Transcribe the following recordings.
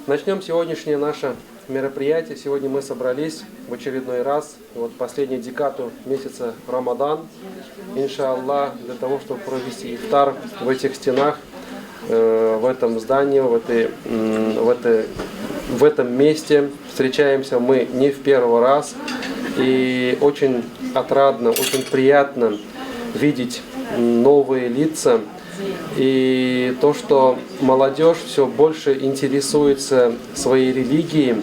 Начнем сегодняшнее наше мероприятие. Сегодня мы собрались в очередной раз, вот последнюю декаду месяца Рамадан, иншаллах, для того, чтобы провести ифтар в этих стенах, в этом здании, в этом месте. Встречаемся мы не в первый раз, и очень отрадно, очень приятно видеть новые лица. И то, что молодежь все больше интересуется своей религией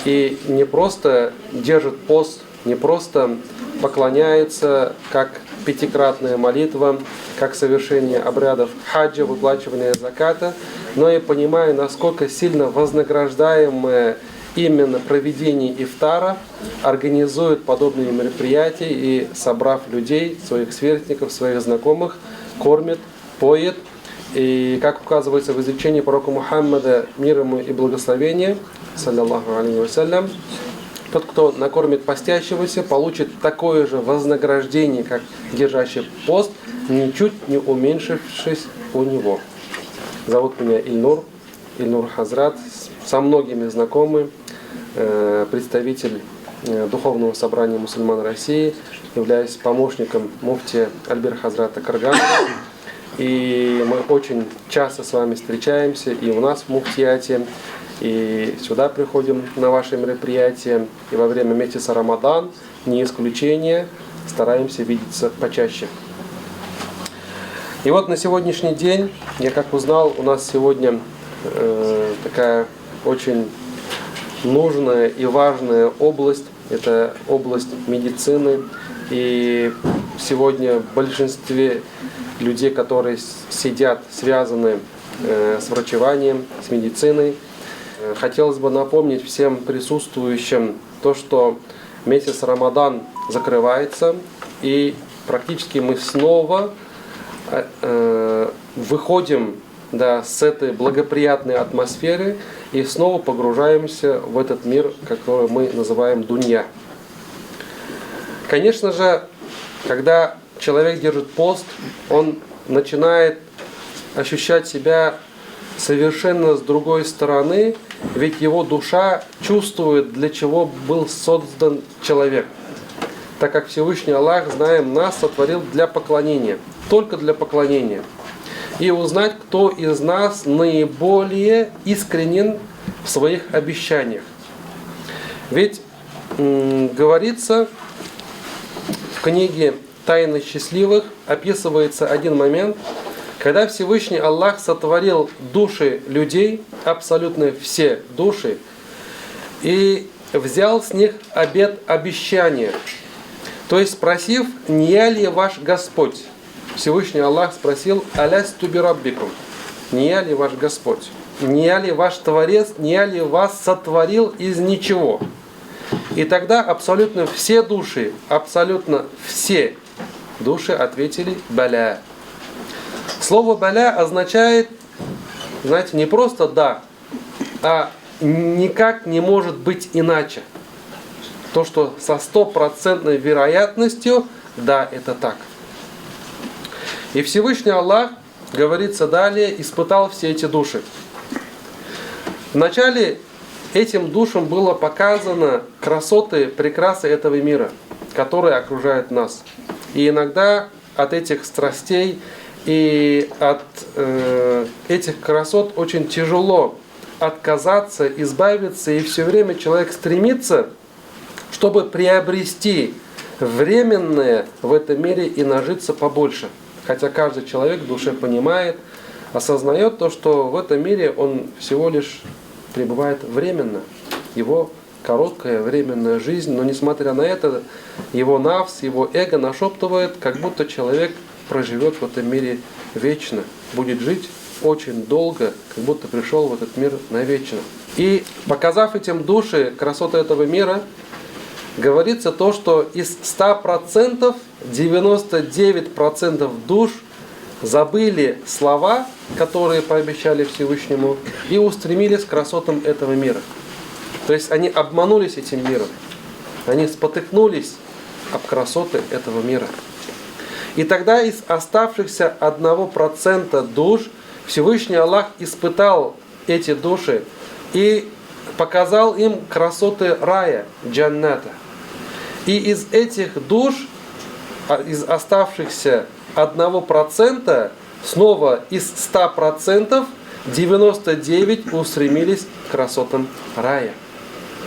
и не просто держит пост, не просто поклоняется, как пятикратная молитва, как совершение обрядов хаджа, выплачивание заката, но и понимая, насколько сильно вознаграждаемое именно проведение ифтара, организует подобные мероприятия и, собрав людей, своих сверстников, своих знакомых, кормит, поет. И как указывается в изречении пророка Мухаммада, мир ему и благословение, саллаллаху алейхи вассалям, тот, кто накормит постящегося, получит такое же вознаграждение, как держащий пост, ничуть не уменьшившись у него. Зовут меня Ильнур Хазрат, со многими знакомый, представитель Духовного собрания мусульман России, являюсь помощником муфтия Альбер Хазрата Карганова. И мы очень часто с вами встречаемся и у нас в муфтияте, и сюда приходим на ваши мероприятия, и во время месяца Рамадан, не исключение, стараемся видеться почаще. И вот на сегодняшний день, я как узнал, у нас сегодня такая очень нужная и важная область, это область медицины. И сегодня в большинстве людей, которые сидят, связаны с врачеванием, с медициной, хотелось бы напомнить всем присутствующим то, что месяц Рамадан закрывается, и практически мы снова выходим с этой благоприятной атмосферы и снова погружаемся в этот мир, который мы называем дунья. Конечно же, когда человек держит пост, он начинает ощущать себя совершенно с другой стороны, ведь его душа чувствует, для чего был создан человек. Так как Всевышний Аллах, знаем, нас сотворил для поклонения, только для поклонения. И узнать, кто из нас наиболее искренен в своих обещаниях. Ведь говорится в книге «Тайны счастливых», описывается один момент, когда Всевышний Аллах сотворил души людей, абсолютно все души, и взял с них обет обещания. То есть спросив, не я ли ваш Господь? Всевышний Аллах спросил, алясту бираббикум, не я ли ваш Господь? Не я ли ваш Творец? Не я ли вас сотворил из ничего? И тогда абсолютно все души ответили «баля». Слово «баля» означает, знаете, не просто «да», а никак не может быть иначе. То, что со 100% вероятностью «да, это так». И Всевышний Аллах, говорится далее, испытал все эти души. Вначале этим душам было показано красоты, прекрасы этого мира, которые окружают нас. И иногда от этих страстей и от этих красот очень тяжело отказаться, избавиться, и все время человек стремится, чтобы приобрести временное в этом мире и нажиться побольше. Хотя каждый человек в душе понимает, осознает то, что в этом мире он всего лишь пребывает временно. Его короткая временная жизнь, но несмотря на это, его нафс, его эго нашептывает, как будто человек проживет в этом мире вечно, будет жить очень долго, как будто пришел в этот мир навечно. И показав этим души красоты этого мира, говорится то, что из 100% 99% душ забыли слова, которые пообещали Всевышнему, и устремились к красотам этого мира. То есть они обманулись этим миром, они спотыкнулись об красоты этого мира. И тогда из оставшихся 1% душ Всевышний Аллах испытал эти души и показал им красоты рая, джанната. И из этих душ, из оставшихся 1%, снова из 100%, 99 устремились к красотам рая.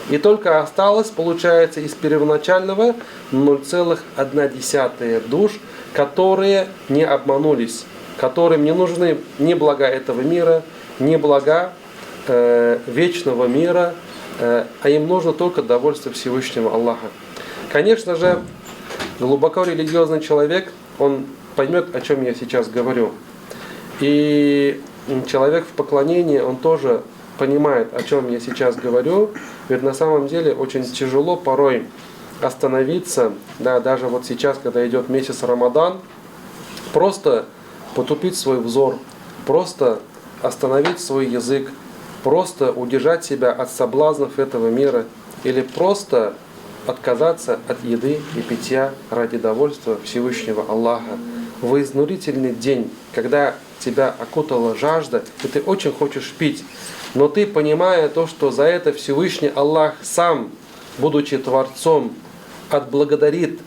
И только осталось, получается, из первоначального 0,1 душ, которые не обманулись, которым не нужны ни блага этого мира, ни блага вечного мира, а им нужно только довольство Всевышнего Аллаха. Конечно же, глубоко религиозный человек, он поймет, о чем я сейчас говорю. И человек в поклонении, он тоже понимает, о чем я сейчас говорю. Ведь на самом деле очень тяжело порой остановиться, да, даже вот сейчас, когда идет месяц Рамадан, просто потупить свой взор, просто остановить свой язык, просто удержать себя от соблазнов этого мира или просто отказаться от еды и питья ради довольства Всевышнего Аллаха. В изнурительный день, когда тебя окутала жажда, и ты очень хочешь пить, но ты, понимая то, что за это Всевышний Аллах сам, будучи Творцом, отблагодарит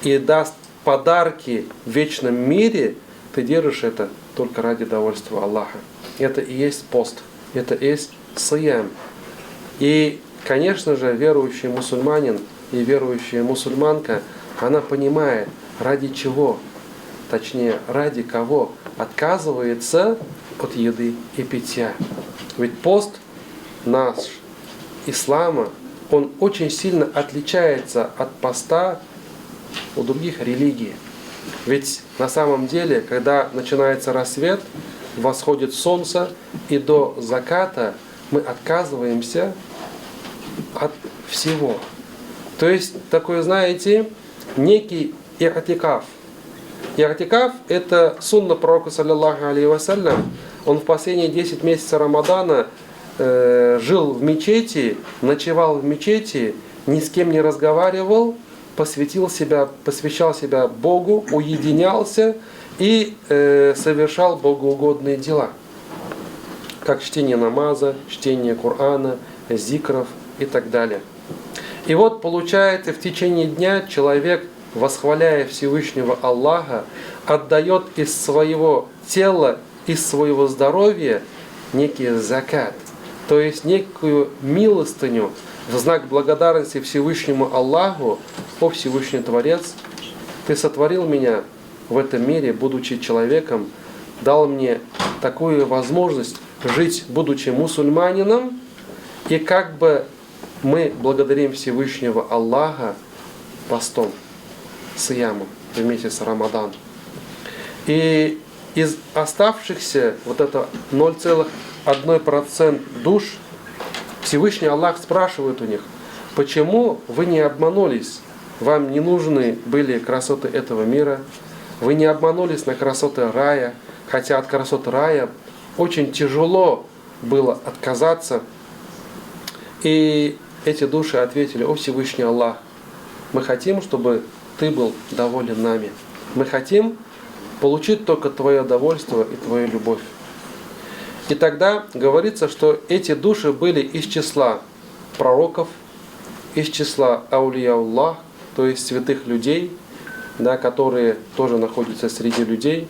и даст подарки в вечном мире, ты держишь это только ради довольства Аллаха. Это и есть пост, это и есть сиям. И, конечно же, верующий мусульманин и верующая мусульманка, она понимает, ради чего, точнее, ради кого отказывается от еды и питья. Ведь пост наш ислама, он очень сильно отличается от поста у других религий. Ведь на самом деле, когда начинается рассвет, восходит солнце, и до заката мы отказываемся от всего. То есть, такой, знаете, некий и'тикаф. И'тикаф – это сунна пророка, саллиллаху алейхи вассалям. Он в последние 10 месяцев Рамадана жил в мечети, ночевал в мечети, ни с кем не разговаривал, посвящал себя Богу, уединялся и совершал богоугодные дела, как чтение намаза, чтение Корана, зикров и так далее. И вот получается, в течение дня человек, восхваляя Всевышнего Аллаха, отдает из своего тела, из своего здоровья некий закат, то есть некую милостыню в знак благодарности Всевышнему Аллаху. О Всевышний Творец, Ты сотворил меня в этом мире, будучи человеком, дал мне такую возможность жить, будучи мусульманином, и как бы мы благодарим Всевышнего Аллаха постом, сиямом в месяц Рамадан. И из оставшихся вот это 0,1% душ Всевышний Аллах спрашивает у них: почему вы не обманулись? Вам не нужны были красоты этого мира, вы не обманулись на красоты рая, хотя от красоты рая очень тяжело было отказаться. И эти души ответили: о Всевышний Аллах, мы хотим, чтобы Ты был доволен нами. Мы хотим получить только Твое довольство и Твою любовь. И тогда говорится, что эти души были из числа пророков, из числа аулия-Аллах, то есть святых людей, да, которые тоже находятся среди людей.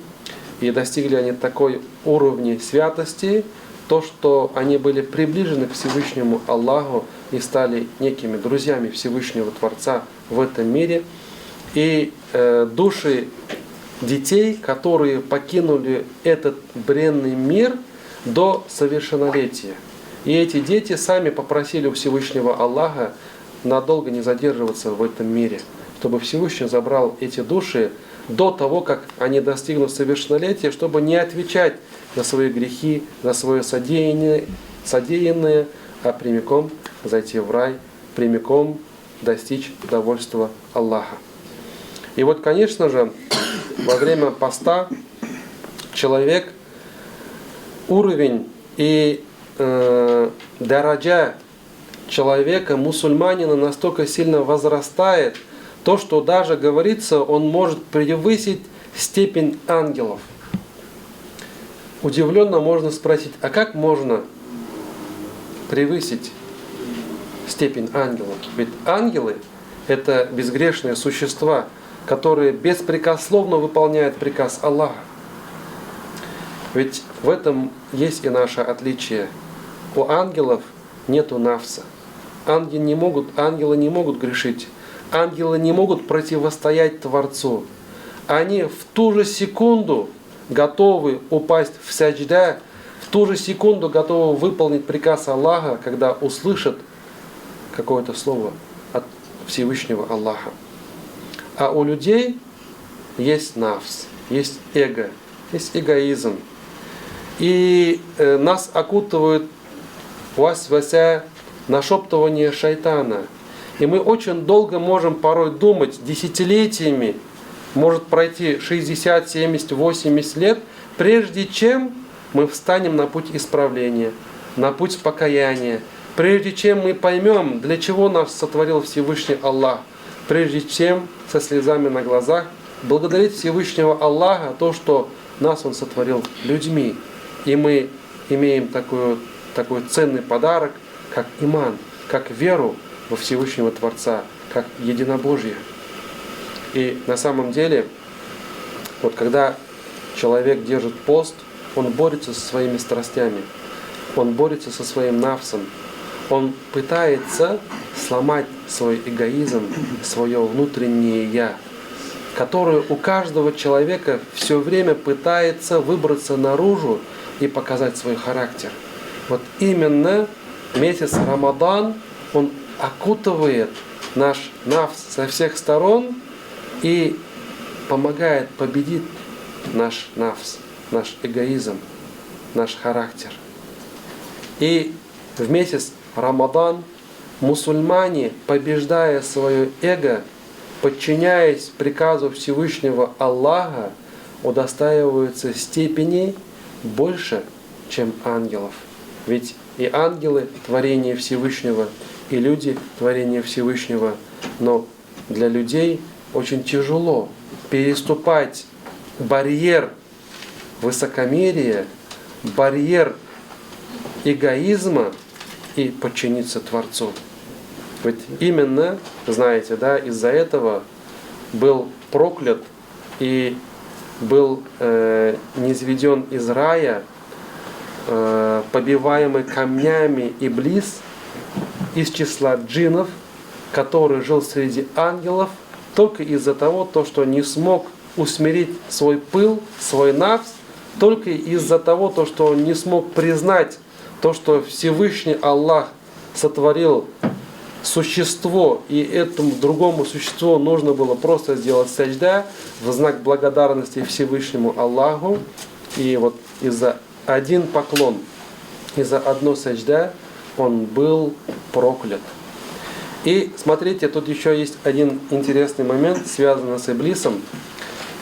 И достигли они такой уровня святости, то, что они были приближены к Всевышнему Аллаху и стали некими друзьями Всевышнего Творца в этом мире. И души детей, которые покинули этот бренный мир до совершеннолетия. И эти дети сами попросили у Всевышнего Аллаха надолго не задерживаться в этом мире, чтобы Всевышний забрал эти души до того, как они достигнут совершеннолетия, чтобы не отвечать за свои грехи, за свое содеянное, а прямиком зайти в рай, прямиком достичь довольства Аллаха. И вот, конечно же, во время поста человек, уровень и дараджа человека, мусульманина, настолько сильно возрастает, то, что даже говорится, он может превысить степень ангелов. Удивленно можно спросить: а как можно превысить степень ангелов. Ведь ангелы – это безгрешные существа, которые беспрекословно выполняют приказ Аллаха. Ведь в этом есть и наше отличие. У ангелов нету нафса. Ангелы не могут грешить. Ангелы не могут противостоять Творцу. Они в ту же секунду готовы упасть в саджда, в ту же секунду готовы выполнить приказ Аллаха, когда услышат какое-то слово от Всевышнего Аллаха. А у людей есть нафс, есть эго, есть эгоизм. И нас окутывает вася нашептывание шайтана. И мы очень долго можем порой думать, десятилетиями, может пройти 60, 70, 80 лет, прежде чем мы встанем на путь исправления, на путь покаяния, прежде чем мы поймем, для чего нас сотворил Всевышний Аллах, прежде чем со слезами на глазах благодарить Всевышнего Аллаха то, что нас Он сотворил людьми. И мы имеем такой ценный подарок, как иман, как веру во Всевышнего Творца, как единобожие. И на самом деле, вот когда человек держит пост, он борется со своими страстями, он борется со своим нафсом, он пытается сломать свой эгоизм, свое внутреннее «я», которое у каждого человека все время пытается выбраться наружу и показать свой характер. Вот именно месяц Рамадан, он окутывает наш нафс со всех сторон и помогает победить наш нафс, наш эгоизм, наш характер. И в месяц Рамадан мусульмане, побеждая свое эго, подчиняясь приказу Всевышнего Аллаха, удостаиваются степеней больше, чем ангелов. Ведь и ангелы – творение Всевышнего, и люди – творение Всевышнего. Но для людей очень тяжело переступать барьер высокомерия, барьер эгоизма и подчиниться Творцу. Ведь именно, знаете, да, из-за этого был проклят и был низведен из рая, побиваемый камнями Иблис из числа джиннов, который жил среди ангелов, только из-за того, что не смог усмирить свой пыл, свой нафс, только из-за того, что он не смог признать то, что Всевышний Аллах сотворил существо, и этому другому существу нужно было просто сделать саджда в знак благодарности Всевышнему Аллаху. И вот из-за один поклон, из-за одно саджда он был проклят. И смотрите, тут еще есть один интересный момент, связанный с Иблисом.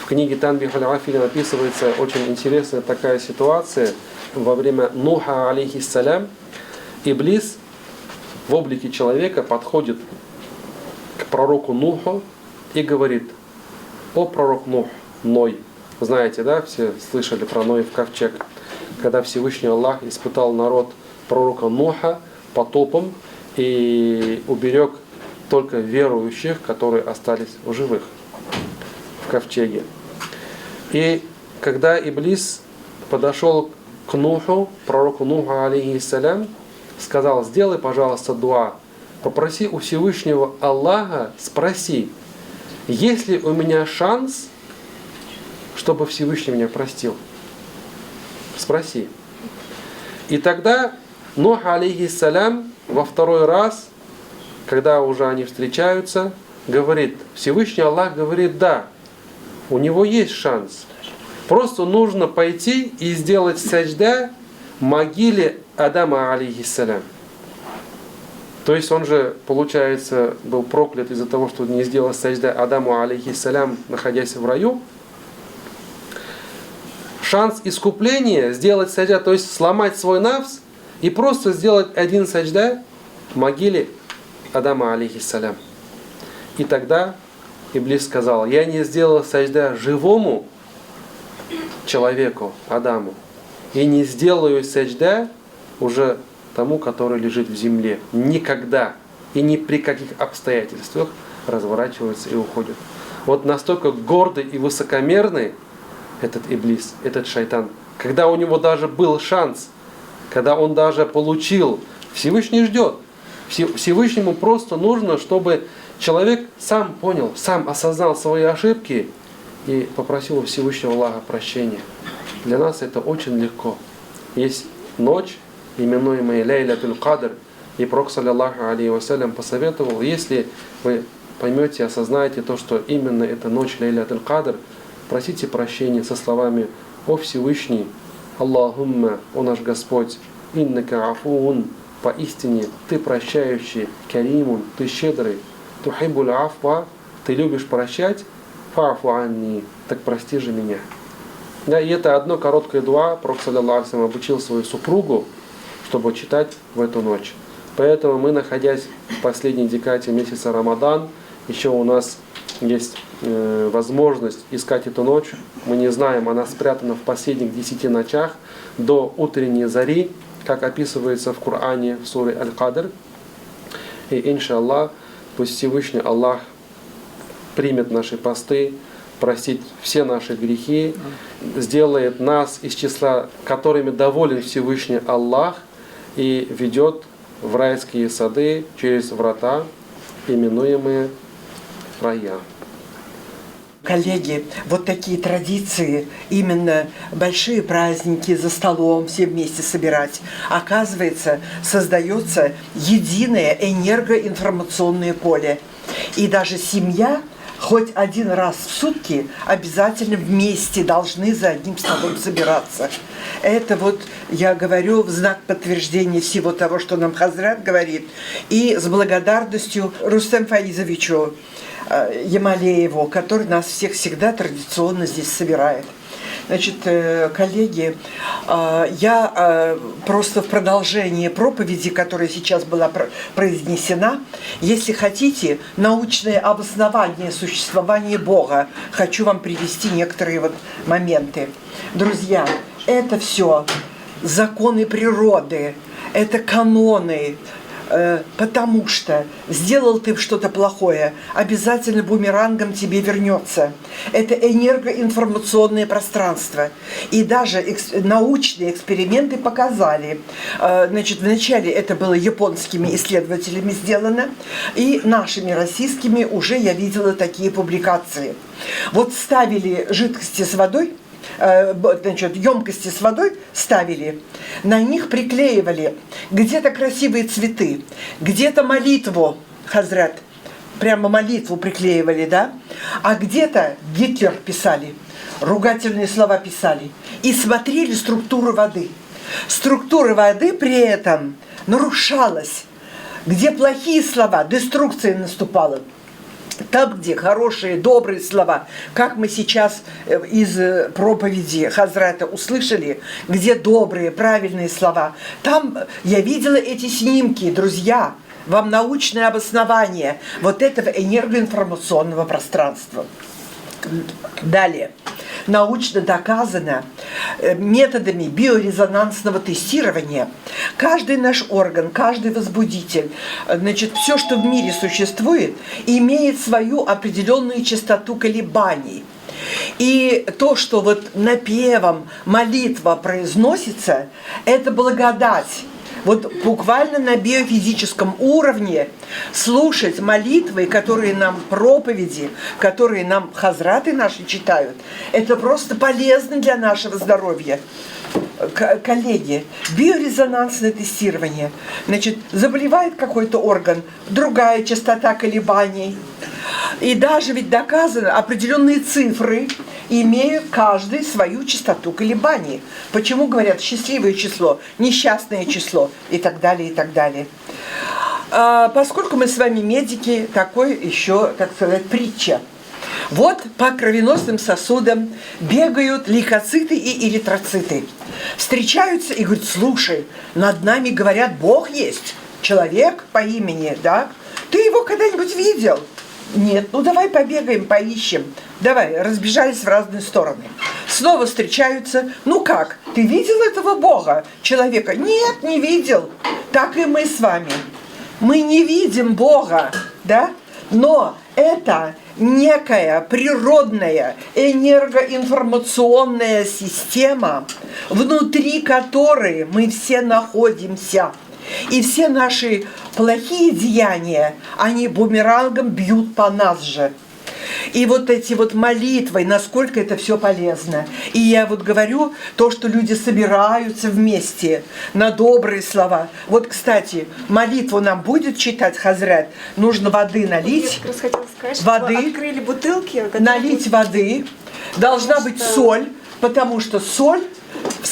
В книге Танбих аль-Афили описывается очень интересная такая ситуация. Во время Нуха алейхиссалям Иблис в облике человека подходит к пророку Нуху и говорит: «О пророк Нух, Ной». Знаете, да, все слышали про Ноев ковчег, когда Всевышний Аллах испытал народ пророка Нуха потопом и уберег только верующих, которые остались в живых в ковчеге. И когда Иблис подошел к Нуху, пророку Нуху алейхиссалям, сказал: сделай, пожалуйста, дуа, попроси у Всевышнего Аллаха, спроси, есть ли у меня шанс, чтобы Всевышний меня простил. Спроси. И тогда Нух алейхиссалям во второй раз, когда уже они встречаются, говорит, Всевышний Аллах говорит: да, у него есть шанс. Просто нужно пойти и сделать саджда могиле Адама алейхиссалям. То есть он же, получается, был проклят из-за того, что не сделал саджда Адаму алейхиссалям, находясь в раю. Шанс искупления сделать саджда, то есть сломать свой нафс и просто сделать один саджда могиле Адама алейхиссалям. И тогда Иблис сказал: я не сделал саджда живому человеку, Адаму, и не сделаю саджда уже тому, который лежит в земле. Никогда и ни при каких обстоятельствах разворачивается и уходит. Вот настолько гордый и высокомерный этот Иблис, этот шайтан, когда у него даже был шанс, когда он даже получил, Всевышний ждет. Всевышнему просто нужно, чтобы человек сам понял, сам осознал свои ошибки и попросил у Всевышнего Аллаха прощения. Для нас это очень легко. Есть ночь, именуемая Лейлятуль Кадр, и Пророк саллаллаху алейхи вассалям посоветовал, если вы поймете, осознаете то, что именно эта ночь Лейлятуль Кадр, просите прощения со словами: «О Всевышний, Аллахумма, о наш Господь, иннака афуун, поистине Ты прощающий, каримун, Ты щедрый, тухибуль афва, Ты любишь прощать, фа'фу анни, так прости же меня». Да, и это одно короткое дуа Пророк саллаллаху алейхи вассалям обучил свою супругу, чтобы читать в эту ночь. Поэтому мы, находясь в последней декаде месяца Рамадан, еще у нас есть возможность искать эту ночь. Мы не знаем, она спрятана в последних 10 ночах до утренней зари, как описывается в Коране в суре Аль-Кадр. И иншаллах, пусть Всевышний Аллах примет наши посты, простит все наши грехи, сделает нас из числа, которыми доволен Всевышний Аллах, и ведет в райские сады через врата, именуемые рая. Коллеги, вот такие традиции, именно большие праздники за столом, все вместе собирать, оказывается, создается единое энергоинформационное поле. И даже семья хоть один раз в сутки обязательно вместе должны за одним столом собираться. Это вот, я говорю, в знак подтверждения всего того, что нам Хазрат говорит, и с благодарностью Рустем Фаизовичу Ямалееву, который нас всех всегда традиционно здесь собирает. Значит, коллеги, я просто в продолжении проповеди, которая сейчас была произнесена, если хотите, научное обоснование существования Бога, хочу вам привести некоторые вот моменты. Друзья, это все законы природы, это каноны, потому что сделал ты что-то плохое, обязательно бумерангом тебе вернется. Это энергоинформационное пространство. И даже научные эксперименты показали, значит, вначале это было японскими исследователями сделано, и нашими российскими уже я видела такие публикации. Вот ставили жидкости с водой, значит, емкости с водой ставили, на них приклеивали где-то красивые цветы, где-то молитву, Хазрат, прямо молитву приклеивали, да, а где-то Гитлер писали, ругательные слова писали, и смотрели структуру воды. Структура воды при этом нарушалась. Где плохие слова, деструкция наступала. Там, где хорошие, добрые слова, как мы сейчас из проповеди Хазрата услышали, где добрые, правильные слова, там я видела эти снимки, друзья, вам научное обоснование вот этого энергоинформационного пространства. Далее. Научно доказано методами биорезонансного тестирования. Каждый наш орган, каждый возбудитель, значит, все, что в мире существует, имеет свою определенную частоту колебаний. И то, что вот напевом молитва произносится, это благодать. Вот буквально на биофизическом уровне слушать молитвы, которые нам проповеди, которые нам хазраты наши читают, это просто полезно для нашего здоровья. Коллеги, биорезонансное тестирование. Значит, заболевает какой-то орган, другая частота колебаний. И даже ведь доказано, определенные цифры имеют каждый свою частоту колебаний. Почему говорят счастливое число, несчастное число и так далее, и так далее. Поскольку мы с вами медики, такой еще, так сказать, притча. Вот по кровеносным сосудам бегают лейкоциты и эритроциты. Встречаются и говорят: слушай, над нами, говорят, Бог есть, человек по имени, да? Ты его когда-нибудь видел? Нет, ну давай побегаем, поищем. Давай, разбежались в разные стороны. снова встречаются. Ну как, ты видел этого Бога, человека? Нет, не видел. Так и мы с вами. Мы не видим Бога, да? Но это некая природная энергоинформационная система, внутри которой мы все находимся. И все наши плохие деяния, они бумерангом бьют по нас же. И вот эти вот молитвы, насколько это все полезно. И я вот говорю, то, что люди собираются вместе на добрые слова. Вот, кстати, молитву нам будет читать Хазрат. Нужно воды налить. Я как раз хотела сказать, воды, что открыли бутылки. налить воды. Должна быть соль, потому что соль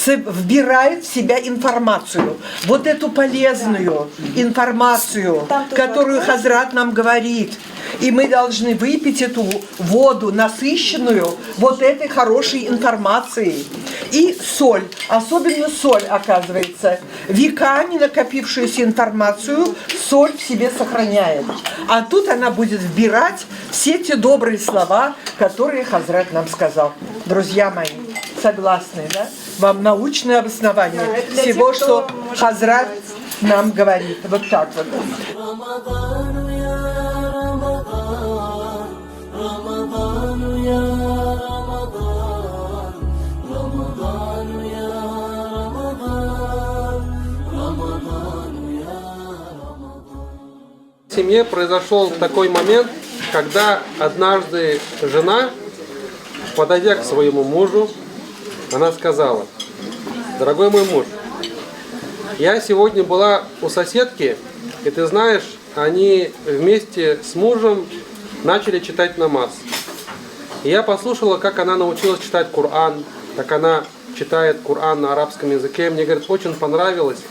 вбирает в себя информацию. Вот эту полезную информацию, которую Хазрат нам говорит. И мы должны выпить эту воду, насыщенную вот этой хорошей информацией. И соль, особенно соль, оказывается, веками накопившуюся информацию соль в себе сохраняет. А тут она будет вбирать все те добрые слова, которые Хазрат нам сказал. Друзья мои, согласны, да? Вам научное обоснование всего, что Хазрат нам говорит. Вот так вот. В семье произошел такой момент, когда однажды жена, подойдя к своему мужу, она сказала: дорогой мой муж, я сегодня была у соседки, и ты знаешь, они вместе с мужем начали читать намаз. И я послушала, как она научилась читать Коран, как она читает Коран на арабском языке. Мне, говорит, очень понравилось,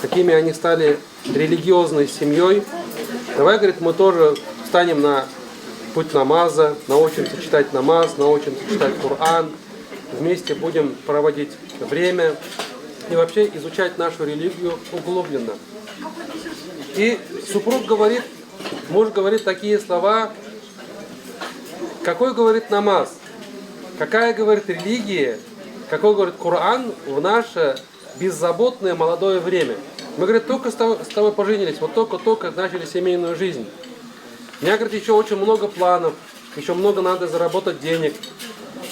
какими они стали религиозной семьей. Давай, говорит, мы тоже встанем на путь намаза, научимся читать намаз, научимся читать Коран, вместе будем проводить время и вообще изучать нашу религию углубленно. И супруг говорит, муж говорит такие слова: какой, говорит, намаз, какая, говорит, религия, какой, говорит, Коран в наше беззаботное молодое время. Мы, говорит, только с тобой поженились, вот только начали семейную жизнь. У меня, говорит, еще очень много планов, еще много надо заработать денег,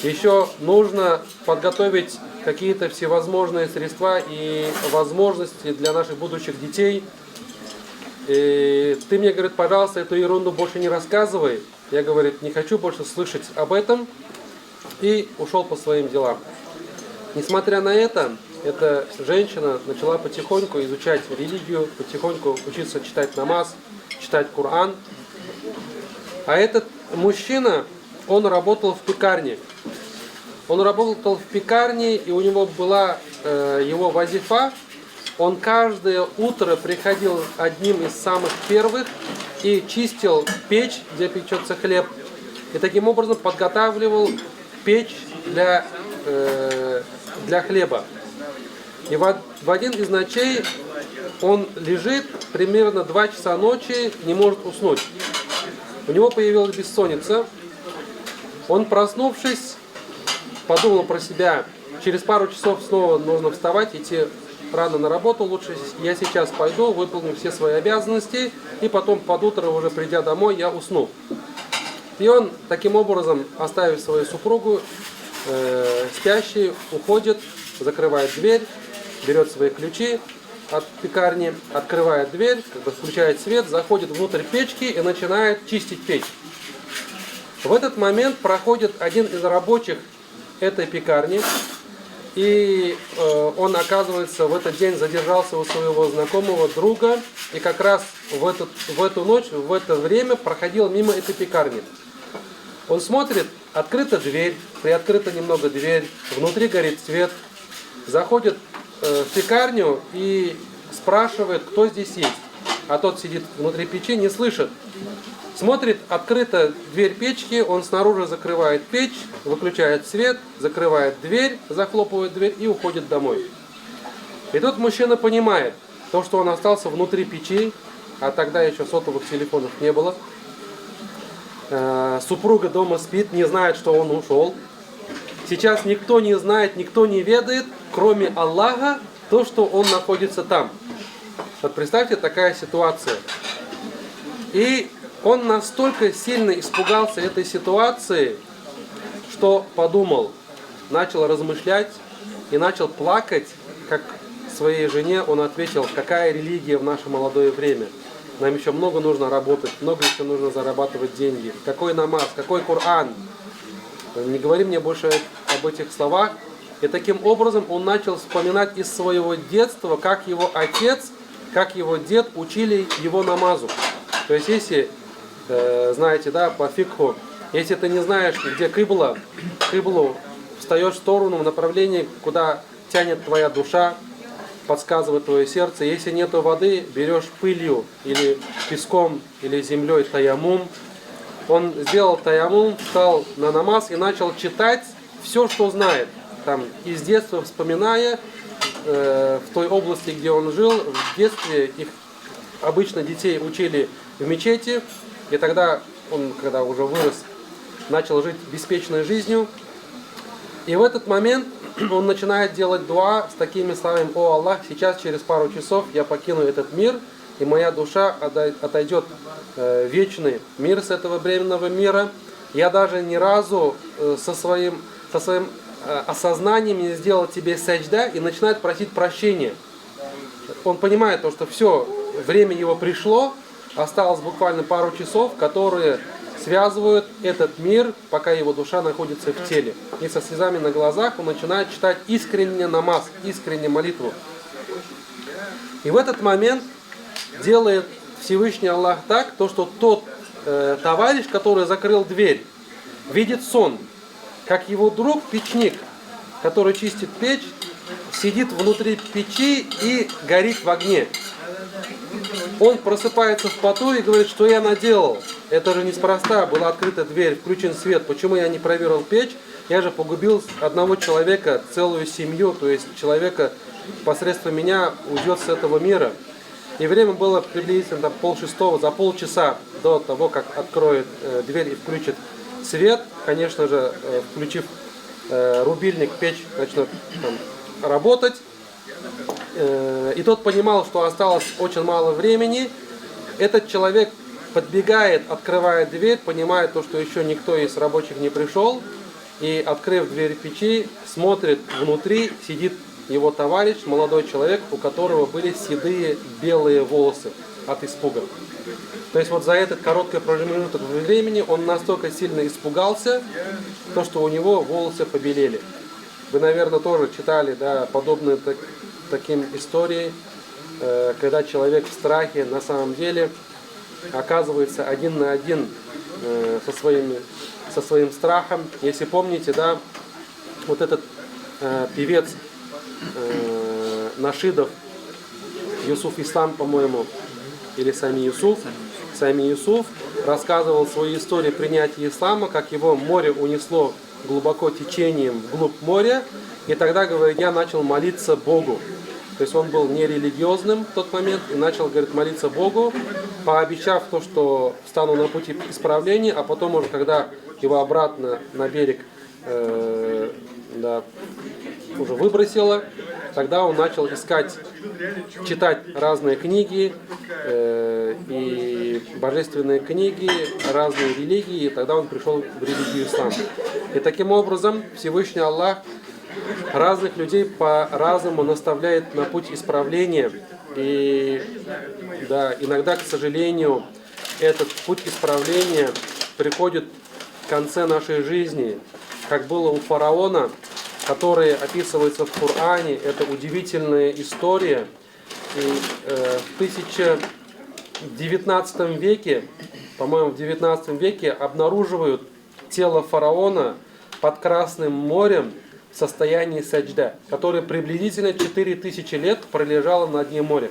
еще нужно подготовить какие-то всевозможные средства и возможности для наших будущих детей. И ты мне, говорит, пожалуйста, эту ерунду больше не рассказывай. Я, говорит, не хочу больше слышать об этом. И ушел по своим делам. Несмотря на это, эта женщина начала потихоньку изучать религию, потихоньку учиться читать намаз, читать Коран. А этот мужчина, он работал в пекарне. Он работал в пекарне, и у него была его вазифа. Он каждое утро приходил одним из самых первых и чистил печь, где печется хлеб. И таким образом подготавливал печь для хлеба. И в один из ночей он лежит примерно 2 часа ночи, не может уснуть. У него появилась бессонница. Он, проснувшись, подумал про себя: через пару часов снова нужно вставать, идти рано на работу, лучше я сейчас пойду, выполню все свои обязанности, и потом под утро, уже придя домой, я усну. И он таким образом, оставив свою супругу спящей, уходит, закрывает дверь, берет свои ключи от пекарни, открывает дверь, включает свет, заходит внутрь печки и начинает чистить печь. В этот момент проходит один из рабочих этой пекарни, и он, оказывается, в этот день задержался у своего знакомого друга, и как раз в эту ночь, в это время проходил мимо этой пекарни. Он смотрит, открыта дверь, приоткрыта немного дверь, внутри горит свет, заходит в пекарню и спрашивает, кто здесь есть. А тот сидит внутри печи, не слышит. Смотрит, открыта дверь печки, он снаружи закрывает печь, выключает свет, закрывает дверь, захлопывает дверь и уходит домой. И тут мужчина понимает, то, что он остался внутри печи, а тогда еще сотовых телефонов не было. Супруга дома спит, не знает, что он ушел. Сейчас никто не знает, никто не ведает, кроме Аллаха, то, что Он находится там. Вот представьте, такая ситуация. И он настолько сильно испугался этой ситуации, что подумал, начал размышлять и начал плакать, как своей жене он ответил, какая религия в наше молодое время. Нам еще много нужно работать, много еще нужно зарабатывать деньги. Какой намаз, какой Коран. Не говори мне больше об этих словах. И таким образом он начал вспоминать из своего детства, как его отец, как его дед учили его намазу. То есть если, знаете, да, по фикху, если ты не знаешь, где кыбла, кыблу встаешь в сторону, в направлении, куда тянет твоя душа, подсказывает твое сердце. Если нету воды, берешь пылью или песком, или землей таяммум. Он сделал таяммум, встал на намаз и начал читать все, что знает. Там, из детства вспоминая, в той области, где он жил, в детстве их обычно детей учили в мечети. И тогда он, когда уже вырос, начал жить беспечной жизнью. И в этот момент он начинает делать дуа с такими словами: «О Аллах, сейчас через пару часов я покину этот мир, и моя душа отойдет в вечный мир с этого временного мира. Я даже ни разу со своим осознанием не сделал тебе саджда», и начинает просить прощения. Он понимает то, что все, время его пришло, осталось буквально пару часов, которые связывают этот мир, пока его душа находится в теле. И со слезами на глазах он начинает читать искренне намаз, искренне молитву. И в этот момент делает Всевышний Аллах так, то, что тот товарищ, который закрыл дверь, видит сон, как его друг, печник, который чистит печь, сидит внутри печи и горит в огне. Он просыпается в поту и говорит: что я наделал? Это же неспроста, была открыта дверь, включен свет. Почему я не проверил печь? Я же погубил одного человека, целую семью, то есть человека посредством меня уйдет с этого мира. И время было приблизительно там, 5:30, за полчаса до того, как откроет дверь и включит свет. Конечно же, включив рубильник, печь начнет там работать. И тот понимал, что осталось очень мало времени. Этот человек подбегает, открывает дверь, понимает то, что еще никто из рабочих не пришел. И, открыв дверь печи, смотрит внутри, сидит его товарищ, молодой человек, у которого были седые белые волосы от испуга. То есть вот за этот короткий промежуток времени он настолько сильно испугался, то, что у него волосы побелели. Вы, наверное, тоже читали, да, подобные таким истории, когда человек в страхе на самом деле оказывается один на один со своим страхом. Если помните, да, вот этот певец нашидов Юсуф Ислам, по-моему, или Сами Юсуф рассказывал свою историю принятия ислама, как его море унесло глубоко течением вглубь моря, и тогда, говорит, я начал молиться Богу. То есть он был нерелигиозным в тот момент и начал, говорит, молиться Богу, пообещав то, что встану на пути исправления, а потом уже, когда его обратно на берег уже выбросило, тогда он начал искать, читать разные книги, и божественные книги, разные религии, и тогда он пришел в религию ислам. И таким образом Всевышний Аллах разных людей по-разному наставляет на путь исправления. И да, иногда, к сожалению, этот путь исправления приходит в конце нашей жизни, как было у фараона, который описывается в Коране. Это удивительная история. И в 19 веке, по-моему, в 19 веке обнаруживают тело фараона под Красным морем в состоянии саджда, которое приблизительно 4000 лет пролежало на дне моря.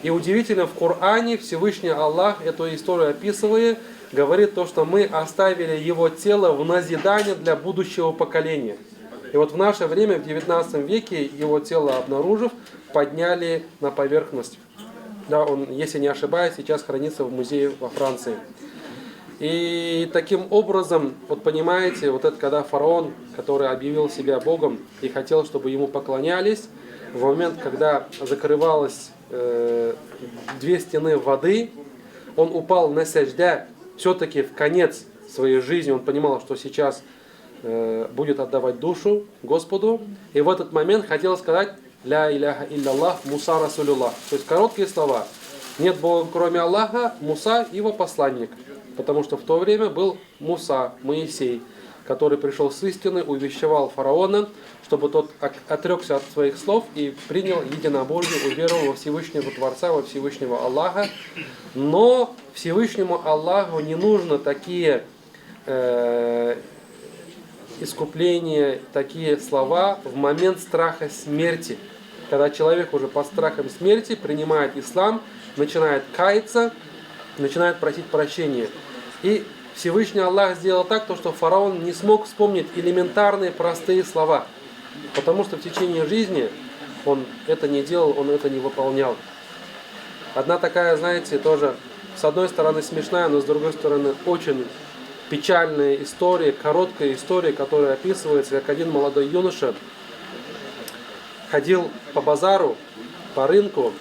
И удивительно, в Коране Всевышний Аллах, эту историю описывая, говорит то, что мы оставили его тело в назидание для будущего поколения. И вот в наше время, в 19 веке, его тело обнаружив, подняли на поверхность. Да, он, если не ошибаюсь, сейчас хранится в музее во Франции. И таким образом, вот понимаете, вот это когда фараон, который объявил себя Богом и хотел, чтобы ему поклонялись, в момент, когда закрывалось две стены воды, он упал на саждя, все-таки в конец своей жизни он понимал, что сейчас будет отдавать душу Господу, и в этот момент хотел сказать «Ля иляха илляллах, Муса расулюллах». То есть короткие слова. Нет Бога, кроме Аллаха, Муса его посланник. Потому что в то время был Муса, Моисей, который пришел с истины, увещевал фараона, чтобы тот отрекся от своих слов и принял единобожие, уверовал во Всевышнего Творца, во Всевышнего Аллаха. Но Всевышнему Аллаху не нужно такие искупления, такие слова в момент страха смерти. Когда человек уже под страхом смерти принимает ислам, начинает каяться, начинает просить прощения. И Всевышний Аллах сделал так, что фараон не смог вспомнить элементарные простые слова. Потому что в течение жизни он это не делал, он это не выполнял. Одна такая, знаете, тоже с одной стороны смешная, но с другой стороны очень печальная история, короткая история, которая описывается, как один молодой юноша ходил по базару, по рынку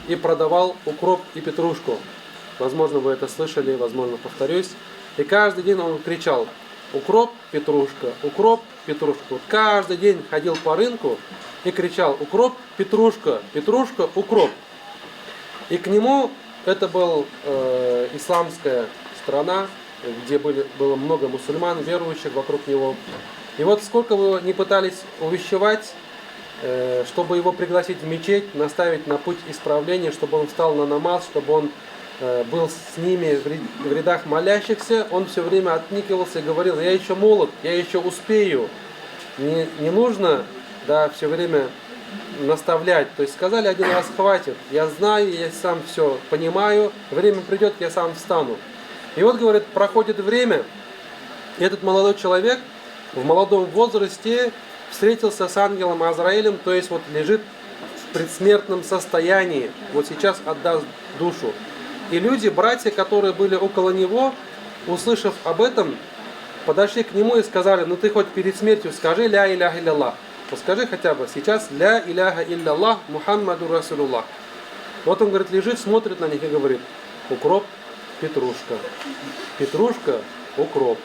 и продавал укроп и петрушку. Возможно, вы это слышали, возможно, повторюсь. И каждый день он кричал: укроп, петрушка, укроп, петрушка. Вот каждый день ходил по рынку и кричал: укроп, петрушка, петрушка, укроп. И к нему, это была исламская страна, где было много мусульман, верующих вокруг него. И вот сколько бы не пытались увещевать, чтобы его пригласить в мечеть, наставить на путь исправления, чтобы он встал на намаз, чтобы он был с ними в рядах молящихся, он все время отникивался и говорил: я еще молод, я еще успею. Не нужно, да, все время наставлять. То есть сказали один раз: хватит, я знаю, я сам все понимаю, время придет, я сам встану. И вот, говорит, проходит время, и этот молодой человек в молодом возрасте встретился с ангелом Азраилем, то есть вот лежит в предсмертном состоянии, вот сейчас отдаст душу. И люди, братья, которые были около него, услышав об этом, подошли к нему и сказали: ну ты хоть перед смертью скажи ля иляха илляллах. Вот скажи хотя бы сейчас ля иляха илляллах Мухаммаду расулюллах. Вот он, говорит, лежит, смотрит на них и говорит: укроп, петрушка. Петрушка, укроп.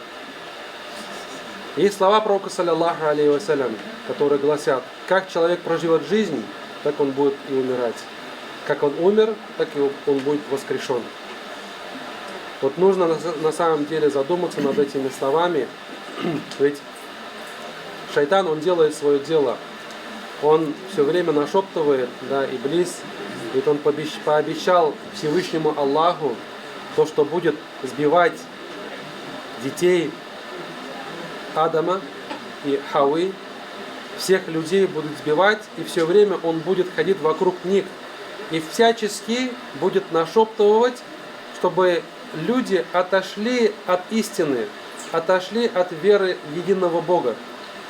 Есть слова пророка, саллаллаху алейхи вассалям, которые гласят: как человек проживет жизнь, так он будет и умирать. Как он умер, так и он будет воскрешен. Вот нужно на самом деле задуматься над этими словами. Ведь шайтан, он делает свое дело. Он все время нашептывает, да, Иблис. Ведь он пообещал Всевышнему Аллаху то, что будет сбивать детей Адама и Хауи. Всех людей будут сбивать, и все время он будет ходить вокруг них. И всячески будет нашептывать, чтобы люди отошли от истины, отошли от веры в единого Бога.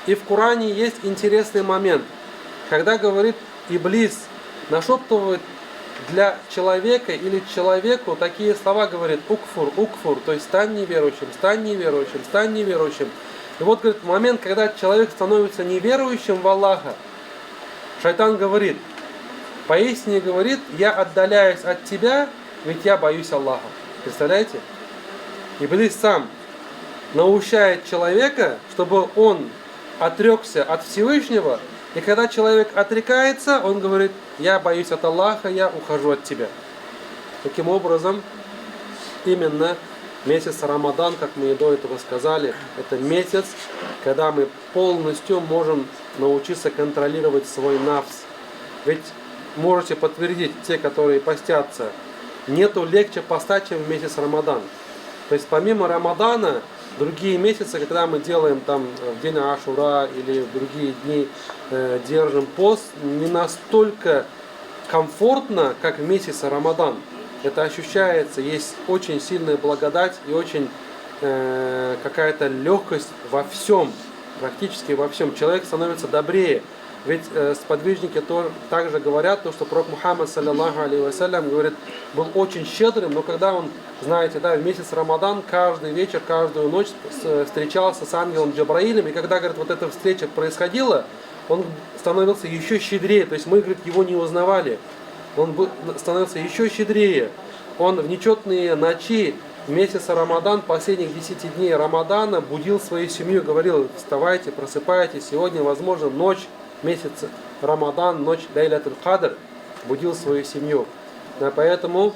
И в Коране есть интересный момент, когда говорит Иблис, нашептывает для человека или человеку такие слова, говорит: укфур, укфур, то есть стань неверующим, стань неверующим, стань неверующим. И вот, говорит, в момент, когда человек становится неверующим в Аллаха, шайтан говорит: поистине, говорит, я отдаляюсь от тебя, ведь я боюсь Аллаха. Представляете? Иблис сам наущает человека, чтобы он отрекся от Всевышнего, и когда человек отрекается, он говорит: я боюсь от Аллаха, я ухожу от тебя. Таким образом, именно месяц Рамадан, как мы и до этого сказали, это месяц, когда мы полностью можем научиться контролировать свой нафс. Ведь можете подтвердить, те, которые постятся, нету легче постать, чем в месяц Рамадан. То есть помимо Рамадана, другие месяцы, когда мы делаем там в день Ашура или в другие дни держим пост, не настолько комфортно, как в месяц Рамадан. Это ощущается, есть очень сильная благодать и очень какая-то легкость во всем, практически во всем. Человек становится добрее. Ведь сподвижники также говорят, то, что пророк Мухаммад, саллиллаху алейхи вассалям, говорит, был очень щедрым, но когда он, знаете, да, в месяц Рамадан каждый вечер, каждую ночь встречался с ангелом Джабраилем, и когда, говорит, вот эта встреча происходила, он становился еще щедрее, то есть мы, говорит, его не узнавали, он становился еще щедрее, он в нечетные ночи месяца Рамадан, последних 10 дней Рамадана будил свою семью, говорил, вставайте, просыпайтесь, сегодня, возможно, ночь, месяц Рамадан, ночь Лейлатуль Кадр, будил свою семью. Да, поэтому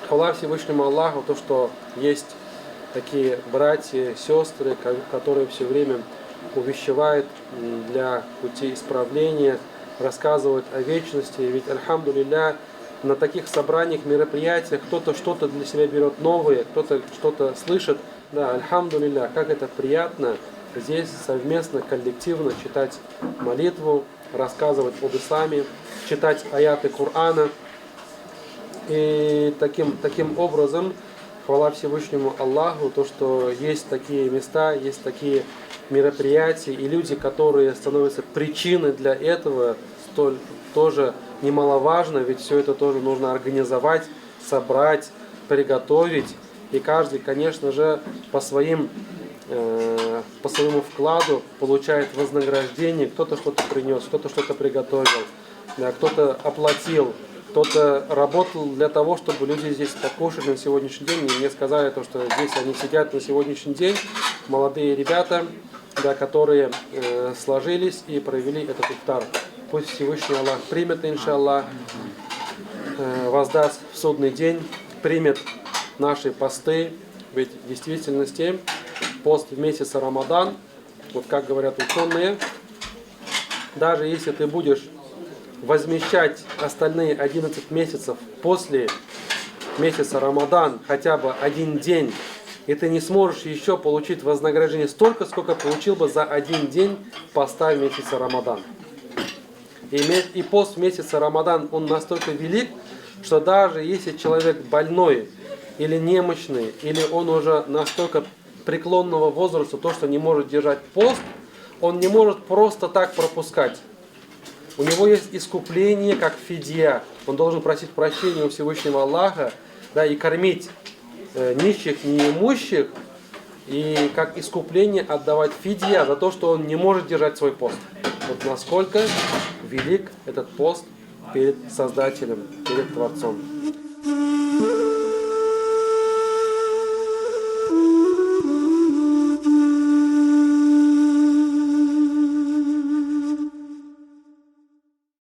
хвала Всевышнему Аллаху, то, что есть такие братья, сестры, которые все время увещевают для пути исправления, рассказывают о вечности. Ведь, альхамдулилля, на таких собраниях, мероприятиях кто-то что-то для себя берет новое, кто-то что-то слышит. Да, альхамдулилля, как это приятно здесь совместно, коллективно читать молитву, рассказывать об исламе, читать аяты Корана. И таким образом, хвала Всевышнему Аллаху, то, что есть такие места, есть такие мероприятия, и люди, которые становятся причиной для этого, тоже немаловажно, ведь все это тоже нужно организовать, собрать, приготовить. И каждый, конечно же, по своему вкладу получает вознаграждение. Кто-то что-то принес, кто-то что-то приготовил, да, кто-то оплатил, кто-то работал для того, чтобы люди здесь покушали на сегодняшний день. И мне сказали, то, что здесь они сидят на сегодняшний день, молодые ребята, да, которые сложились и провели этот ифтар. Пусть Всевышний Аллах примет, иншаллах, воздаст в судный день, примет наши посты. Ведь в действительности пост в месяц Рамадан, вот как говорят ученые, даже если ты будешь возмещать остальные 11 месяцев после месяца Рамадан хотя бы один день, и ты не сможешь еще получить вознаграждение столько, сколько получил бы за один день поста в месяце Рамадан. И пост в месяце Рамадан, он настолько велик, что даже если человек больной или немощный, или он уже настолько преклонного возраста, то, что не может держать пост, он не может просто так пропускать. У него есть искупление, как фидья. Он должен просить прощения у Всевышнего Аллаха, да, и кормить нищих, неимущих, и как искупление отдавать фидья за то, что он не может держать свой пост. Вот насколько велик этот пост перед Создателем, перед Творцом.